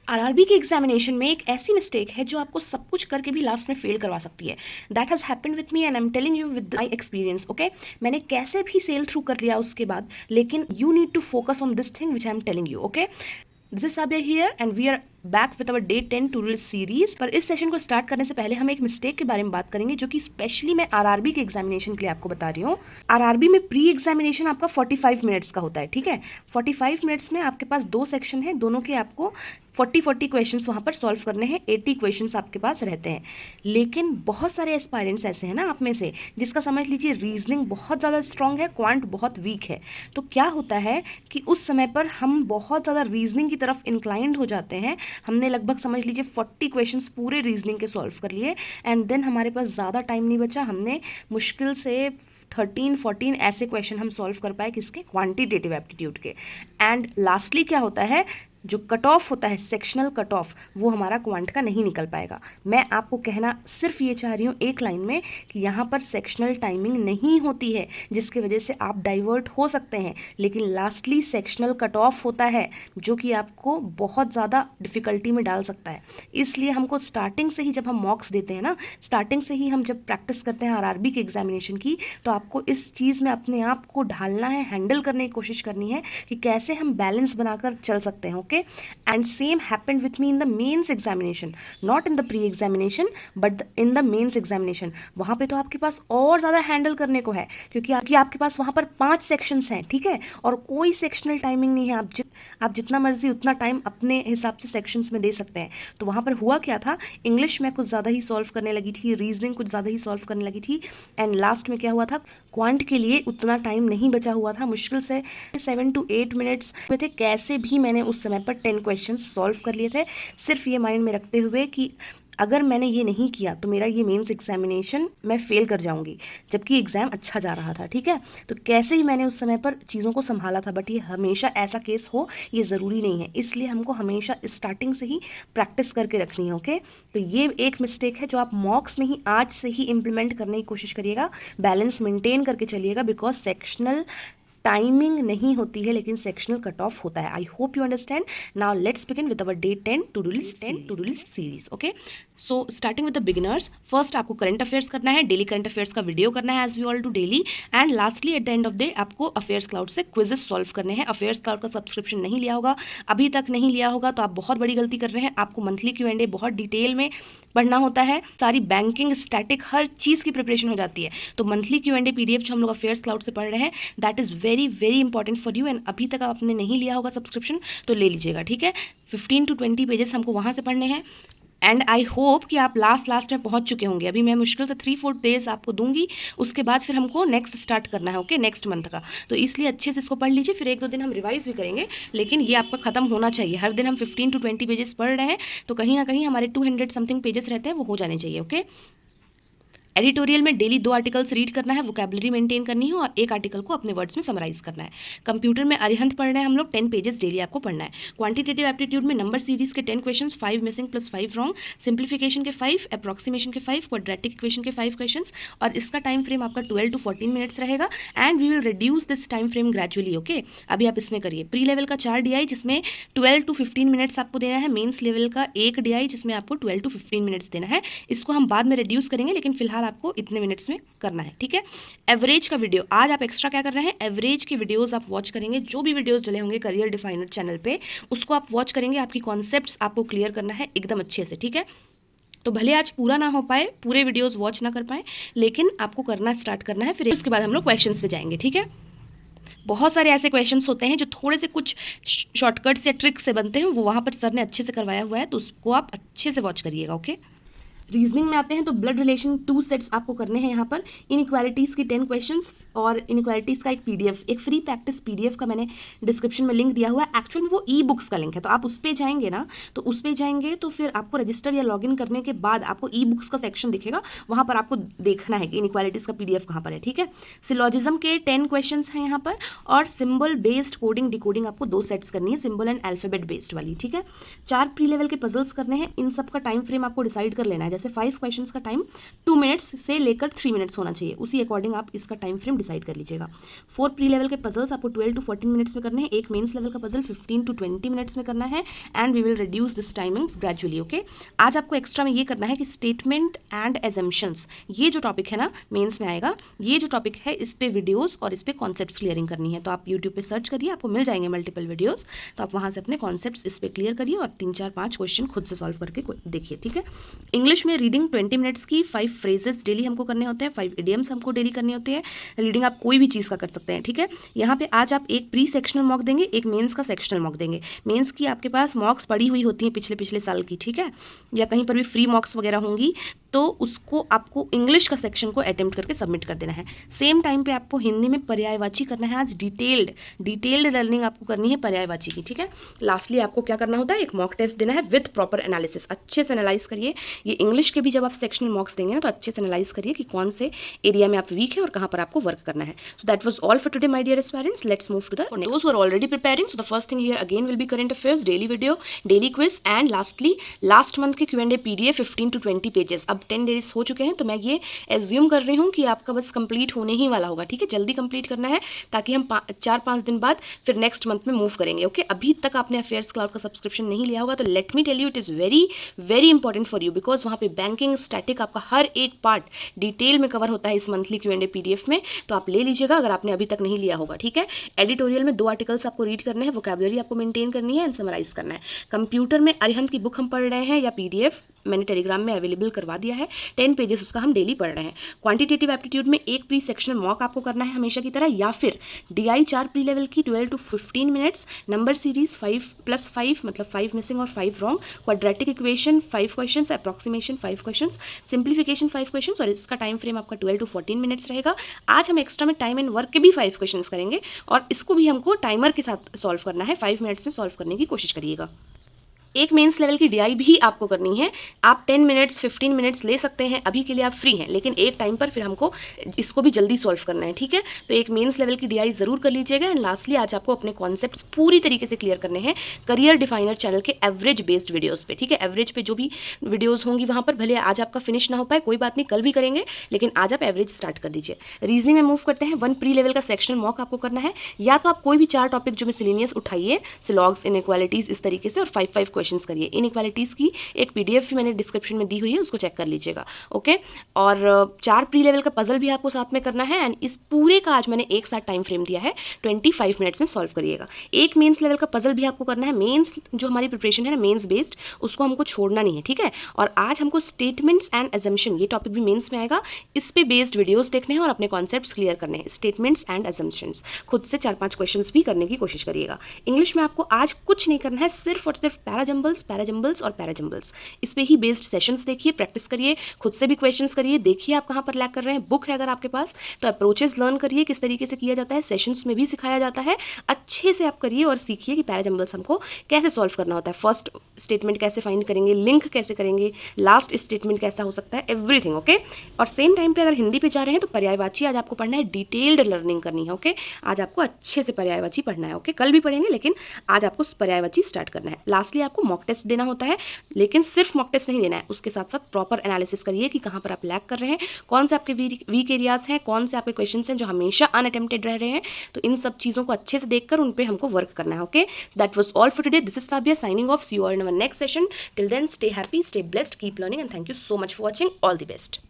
RRB के examination में एक ऐसी मिस्टेक है जो आपको सब कुछ करके भी लास्ट में फेल करवा सकती है। That has happened with me and I am telling you with my experience. Okay, मैंने कैसे भी सेल थ्रू कर लिया उसके बाद, लेकिन you need to focus on this thing which I am telling you. Okay, this is Sabiya here and we are back with our day 10 tourist series. पर इस सेशन को स्टार्ट करने से पहले हम एक मिस्टेक के बारे में बात करेंगे जो कि स्पेशली मैं आरआरबी के एग्जामिनेशन के लिए आपको बता रही हूँ। आरआरबी में प्री एग्जामिनेशन आपका 45 मिनट्स का होता है, ठीक है। 45 मिनट्स में आपके पास 2 सेक्शन है, दोनों के आपको 40 क्वेश्चंस वहाँ पर सॉल्व करने हैं, 80 क्वेश्चंस आपके पास रहते हैं। लेकिन बहुत सारे एस्पायरेंट्स ऐसे हैं ना आप में से जिसका समझ लीजिए रीजनिंग बहुत ज़्यादा स्ट्रांग है, क्वांट बहुत वीक है। तो क्या होता है कि उस समय पर हम बहुत ज़्यादा रीजनिंग की तरफ इंक्लाइंड हो जाते हैं। हमने लगभग समझ लीजिए 40 क्वेश्चंस पूरे रीजनिंग के सॉल्व कर लिए एंड देन हमारे पास ज़्यादा टाइम नहीं बचा। हमने मुश्किल से 13-14 ऐसे क्वेश्चन हम सॉल्व कर पाए, किसके? क्वांटिटेटिव एप्टीट्यूड के। एंड लास्टली क्या होता है, जो कट ऑफ होता है, सेक्शनल कट ऑफ, वो हमारा क्वांट का नहीं निकल पाएगा। मैं आपको कहना सिर्फ ये चाह रही हूँ एक लाइन में कि यहाँ पर सेक्शनल टाइमिंग नहीं होती है, जिसकी वजह से आप डाइवर्ट हो सकते हैं, लेकिन लास्टली सेक्शनल कट ऑफ होता है जो कि आपको बहुत ज़्यादा डिफ़िकल्टी में डाल सकता है। इसलिए हमको स्टार्टिंग से ही, जब हम मॉक्स देते हैं ना, स्टार्टिंग से ही हम जब प्रैक्टिस करते हैं आरआरबी के एग्जामिनेशन की, तो आपको इस चीज़ में अपने आप को ढालना है, हैंडल करने की कोशिश करनी है कि कैसे हम बैलेंस बनाकर चल सकते हैं। Okay, and same happened with me in the mains examination, not in the pre examination but in the mains examination। वहाँ पे तो आपके पास और ज़्यादा हैंडल करने को है क्योंकि आपके पास वहाँ पर 5 सेक्शंस हैं, ठीक है, और कोई सेक्शनल टाइमिंग नहीं है। आप जितना मर्जी उतना टाइम अपने हिसाब से सेक्शंस में दे सकते हैं। तो वहाँ पर हुआ क्या था, इंग्लिश में कुछ ज़्यादा ही सॉल्व करने लगी थी, रीजनिंग कुछ ज़्यादा ही सॉल्व करने लगी थी, एंड लास्ट में क्या हुआ था, क्वांट के लिए उतना टाइम नहीं बचा हुआ था। मुश्किल से 7 to 8 मिनट्स में थे। कैसे भी मैंने उस समय पर 10 क्वेश्चंस सॉल्व कर लिए थे, सिर्फ ये माइंड में रखते हुए कि अगर मैंने ये नहीं किया तो मेरा ये मेंस एग्जामिनेशन मैं फेल कर जाऊंगी, जबकि एग्ज़ाम अच्छा जा रहा था, ठीक है। तो कैसे ही मैंने उस समय पर चीज़ों को संभाला था। बट ये हमेशा ऐसा केस हो ये ज़रूरी नहीं है, इसलिए हमको हमेशा स्टार्टिंग से ही प्रैक्टिस करके रखनी है। ओके, तो ये एक मिस्टेक है जो आप मॉक्स में ही आज से ही इम्प्लीमेंट करने की कोशिश करिएगा, बैलेंस मेंटेन करके चलिएगा, बिकॉज सेक्शनल टाइमिंग नहीं होती है लेकिन सेक्शनल कट ऑफ होता है। I hope you understand. Now let's begin with our day 10 to do list series. Okay, so starting with the beginners, first आपको करंट अफेयर्स करना है, डेली करंट अफेयर्स का वीडियो करना है as we all do daily, and lastly at the end of day आपको affairs cloud से quizzes solve करने हैं। अफेयर्स क्लाउड का सब्सक्रिप्शन नहीं लिया होगा, अभी तक नहीं लिया होगा, तो आप बहुत बड़ी गलती कर रहे हैं। आपको मंथली Q&A बहुत डिटेल में पढ़ना होता है, सारी बैंकिंग, स्टैटिक, हर चीज़ की प्रिपरेशन हो जाती है। तो मंथली Q&A PDF जो हम लोग अफेयर्स क्लाउड से पढ़ रहे हैं, that is very very important for you, and अभी तक आपने नहीं लिया होगा सब्सक्रिप्शन तो ले लीजिएगा, ठीक है। 15 to 20 पेजेस हमको वहाँ से पढ़ने हैं, एंड आई होप कि आप लास्ट में पहुंच चुके होंगे। अभी मैं मुश्किल से 3-4 डेज आपको दूंगी, उसके बाद फिर हमको नेक्स्ट स्टार्ट करना है, ओके, नेक्स्ट मंथ का। तो इसलिए अच्छे से इसको पढ़ लीजिए, फिर 1-2 दिन हम रिवाइज भी करेंगे, लेकिन ये आपका खत्म होना चाहिए। हर दिन हम 15 to 20 पेजेस पढ़ रहे हैं, तो कहीं ना कहीं हमारे 200 समथिंग पेजेस रहते हैं, वो हो जाने चाहिए। ओके, एडिटोरियल में डेली 2 आर्टिकल्स रीड करना है, वोकैबुलरी मेंटेन करनी है, और एक आर्टिकल को अपने वर्ड्स में समराइज करना है। कंप्यूटर में अरिहंत पढ़ना है हम लोग, 10 पेजेस डेली आपको पढ़ना है। क्वांटिटेटिव एप्टीट्यूड में नंबर सीरीज के 10 questions, 5 missing plus 5 wrong, simplification के 5, अप्रॉक्सीमेशन के 5, क्वाड्रेटिक इक्वेशन के 5 क्वेश्चंस, और इसका टाइम फ्रेम आपका 12 to 14 मिनट्स रहेगा, and we will reduce this time frame gradually. Okay, अभी आप इसमें करिए। प्री लेवल का 4 DI जिसमें 12 to 15 मिनट्स आपको देना है, मेन्स लेवल का 1 DI जिसमें आपको 12 to 15 मिनट्स देना है। इसको हम बाद में रिड्यूस करेंगे, लेकिन फिलहाल आपको इतने मिनट्स में करना है, ठीक है। एवरेज का वीडियो आज आप एक्स्ट्रा क्या कर रहे हैं, एवरेज के वीडियोस आप वॉच करेंगे, जो भी वीडियोस डले होंगे करियर डिफाइनर चैनल पे, उसको आप वॉच करेंगे। आपकी कॉन्सेप्ट्स आपको क्लियर करना है एकदम अच्छे से, ठीक है। तो भले आज पूरा ना हो पाए, पूरे वीडियोस वॉच ना कर पाए, लेकिन आपको करना स्टार्ट करना है, फिर उसके बाद हम लोग क्वेश्चंस पे जाएंगे, ठीक है। बहुत सारे ऐसे क्वेश्चंस होते हैं जो थोड़े से कुछ शॉर्टकट्स या ट्रिक्स से बनते हैं, वो वहाँ पर सर ने अच्छे से करवाया हुआ है, तो उसको आप अच्छे से वॉच करिएगा। ओके, रीजनिंग में आते हैं तो ब्लड रिलेशन 2 सेट्स आपको करने हैं यहाँ पर, इनइक्वालिटीज़ की 10 क्वेश्चंस, और इनइक्वालिटीज़ का एक PDF, एक फ्री प्रैक्टिस PDF का मैंने डिस्क्रिप्शन में लिंक दिया हुआ है। एक्चुअल में वो E-बुक्स का लिंक है, तो आप उस पर जाएंगे ना, तो उस पर जाएंगे तो फिर आपको रजिस्टर या लॉगिन करने के बाद आपको E-बुक्स का सेक्शन दिखेगा, वहाँ पर आपको देखना है कि इनइक्वालिटीज़ का PDF कहाँ पर है, ठीक है। सिलॉजिज्म के 10 क्वेश्चन हैं यहाँ पर, और सिंबल बेस्ड कोडिंग डिकोडिंग आपको 2 सेट्स करनी है, सिंबल एंड अल्फाबेट बेस्ड वाली, ठीक है। 4 प्री लेवल के पजल्स करने हैं, इन सब का टाइम फ्रेम आपको डिसाइड कर लेना है। जैसे 5 क्वेश्चंस का टाइम 2 मिनट्स से लेकर 3 मिनट्स होना चाहिए, उसी अकॉर्डिंग आप इसका टाइम फ्रेम डिसाइड कर लीजिएगा। 4 प्री लेवल के पजल्स आपको 12 to 14 मिनट्स में करने हैं, एक मेंस लेवल का पजल 15 to 20 मिनट्स में करना है, and we will reduce this timings gradually. Okay, आज आपको एक्स्ट्रा में ये करना है कि स्टेटमेंट एंड एजम्पशंस, ये जो टॉपिक है ना मेंस में आएगा, ये जो टॉपिक है इस पे वीडियोस और इस पे कॉन्सेप्ट्स क्लियरिंग करनी है। तो आप यूट्यूब पे सर्च करिए, आपको मिल जाएंगे मल्टीपल वीडियोस, तो आप वहाँ से अपने कॉन्सेप्ट्स इस पे क्लियर करिए और 3 4 5 क्वेश्चन खुद से सॉल्व करके देखिए, ठीक है। इंग्लिश में रीडिंग 20 मिनट्स की, 5 फ्रेजेस डेली हमको करने होते हैं, 5 इडियम्स हमको डेली करनी होती है। रीडिंग आप कोई भी चीज़ का कर सकते हैं, ठीक है। यहाँ पे आज आप एक प्री सेक्शनल मॉक देंगे, एक मेंस का सेक्शनल मॉक देंगे। मेंस की आपके पास मॉक्स पड़ी हुई होती हैं पिछले साल की, ठीक है, या कहीं पर भी फ्री मॉक्स वगैरह होंगी, तो उसको आपको इंग्लिश का सेक्शन को अटेम्प्ट करके सबमिट कर देना है। सेम टाइम पे आपको हिंदी में पर्यायवाची करना है। आज डिटेल्ड लर्निंग आपको करनी है पर्यायवाची की, ठीक है। लास्टली आपको क्या करना होता है, एक मॉक टेस्ट देना है विथ प्रॉपर एनालिसिस। अच्छे से एनालाइज करिए, ये इंग्लिश के भी जब आप सेक्शनल मॉक्स देंगे ना तो अच्छे से एनालाइज करिए कि कौन से एरिया में आप वीक है और कहाँ पर आपको वर्क करना है। So that was all for today my dear aspirants, let's move to the next. Those who are already preparing, so the first thing here again will be current affairs, daily video, daily quiz, and lastly last month के Q&A PDF 15 to 20 pages. अब 10 days हो चुके हैं तो मैं ये assume कर रही हूँ कि आपका बस कंप्लीट होने ही वाला होगा, ठीक है। जल्दी कंप्लीट करना है ताकि हम 4-5 दिन बाद फिर नेक्स्ट मंथ में मूव करेंगे, ओके। अभी तक आपने अफेयर्स क्लाउड का सब्सक्रिप्शन नहीं लिया होगा तो let me tell you it is very very important for you, because वहाँ पे बैंकिंग स्टैटिक आपका हर एक पार्ट डिटेल में कवर होता है इस मंथली Q&A PDF में, तो आप ले लीजिएगा अगर आपने अभी तक नहीं लिया होगा, ठीक है। एडिटोरियल में 2 आर्टिकल्स आपको रीड करने हैं, वोकैबुलरी आपको मेंटेन करनी है एंड समराइज करना है। कंप्यूटर में अरिहंत की बुक हम पढ़ रहे हैं या PDF मैंने टेलीग्राम में अवेलेबल करवा दिया है, 10 पेजेस उसका हम डेली पढ़ रहे हैं। क्वांटिटेटिव एप्टीट्यूड में एक प्री सेक्शनल मॉक आपको करना है हमेशा की तरह, या फिर DI 4 प्री लेवल की 12 to 15 मिनट्स, नंबर सीरीज 5+5 मतलब 5 मिसिंग और 5 wrong, quadratic equation 5 questions, approximation 5 questions, simplification 5 questions, और इसका टाइम फ्रेम आपका 12 to 14 मिनट्स रहेगा। आज हम एक्स्ट्रा में टाइम एंड वर्क के भी 5 क्वेश्चंस करेंगे और इसको भी हमको टाइमर के साथ सॉल्व करना है, 5 मिनट्स में सॉल्व करने की कोशिश करिएगा। एक मेंस लेवल की DI भी आपको करनी है, आप 10 मिनट्स 15 मिनट्स ले सकते हैं, अभी के लिए आप फ्री हैं, लेकिन एक टाइम पर फिर हमको इसको भी जल्दी सॉल्व करना है, ठीक है। तो एक मेंस लेवल की DI ज़रूर कर लीजिएगा। एंड लास्टली आज आपको अपने कॉन्सेप्ट्स पूरी तरीके से क्लियर करने हैं करियर डिफाइनर चैनल के एवरेज बेस्ड वीडियोज़ पे, ठीक है। एवरेज पे जो भी वीडियोज़ होंगी वहाँ पर भले आज आपका फिनिश ना हो पाए, कोई बात नहीं, कल भी करेंगे, लेकिन आज आप एवरेज स्टार्ट कर दीजिए। रीजनिंग में मूव करते हैं, 1 प्री लेवल का सेक्शनल मॉक आपको करना है, या तो आप कोई भी 4 टॉपिक जो मिसलेनियस उठाइए, सिलॉग्स, इनइक्वालिटीज़, इस तरीके से, और 5 क्वेश्चंस करिए। इनइक्वालिटीज़ की एक PDF भी मैंने डिस्क्रिप्शन में दी हुई है, उसको चेक कर लीजिएगा, ओके। और 4 प्री लेवल का पजल भी आपको साथ में करना है, एंड इस पूरे का आज मैंने एक साथ टाइम फ्रेम दिया है, 25 मिनट्स में सॉल्व करिएगा। एक मेंस लेवल का पजल भी आपको करना है, मेंस जो हमारी प्रिपरेशन है ना मेंस बेस्ड, उसको हमको छोड़ना नहीं है, ठीक है। और आज हमको स्टेटमेंट्स एंड एजम्पशन, ये टॉपिक भी मेंस में आएगा, इस पे बेस्ड वीडियोस देखने हैं और अपने कॉन्सेप्ट्स क्लियर करने हैं। स्टेटमेंट्स एंड एजम्पशंस खुद से 4-5 क्वेश्चंस भी करने की कोशिश करिएगा। इंग्लिश में आपको आज कुछ नहीं करना है, सिर्फ और सिर्फ पैराजम्बल्स और पैराजम्बल्स, इस पे ही बेस्ड सेशंस देखिए, प्रैक्टिस करिए, खुद से भी क्वेश्चंस करिए, देखिए आप कहाँ पर लैग कर रहे हैं। बुक है अगर आपके पास तो अप्रोचेस लर्न करिए, किस तरीके से किया जाता है, सेशंस में भी सिखाया जाता है, अच्छे से आप करिए और सीखिए कि पैराजम्बल्स हमको कैसे सॉल्व करना होता है, फर्स्ट स्टेटमेंट कैसे फाइंड करेंगे, लिंक कैसे करेंगे, लास्ट स्टेटमेंट कैसा हो सकता है, एवरीथिंग, ओके। और सेम टाइम पे अगर हिंदी पे जा रहे हैं तो पर्यायवाची आज आपको पढ़ना है, डिटेल्ड लर्निंग करनी है, ओके। आज आपको अच्छे से पर्यायवाची पढ़ना है, ओके। कल भी पढ़ेंगे लेकिन आज आपको पर्यायवाची स्टार्ट करना है। लास्टली आपको मॉक टेस्ट देना होता है, लेकिन सिर्फ मॉक टेस्ट नहीं देना है, उसके साथ साथ प्रॉपर एनालिसिस करिए कि कहाँ पर आप लैग कर रहे हैं, कौन से आपके वीक एरियाज हैं, कौन से आपके क्वेश्चंस हैं जो हमेशा अनअटेम्प्टेड रह रहे हैं। तो इन सब चीज़ों को अच्छे से देखकर उन पे हमको वर्क करना है, okay. That was all for today, this is Tabiya signing off, see you all in our next session. Till then stay happy, stay blessed, keep learning, and thank you so much for watching. All the best.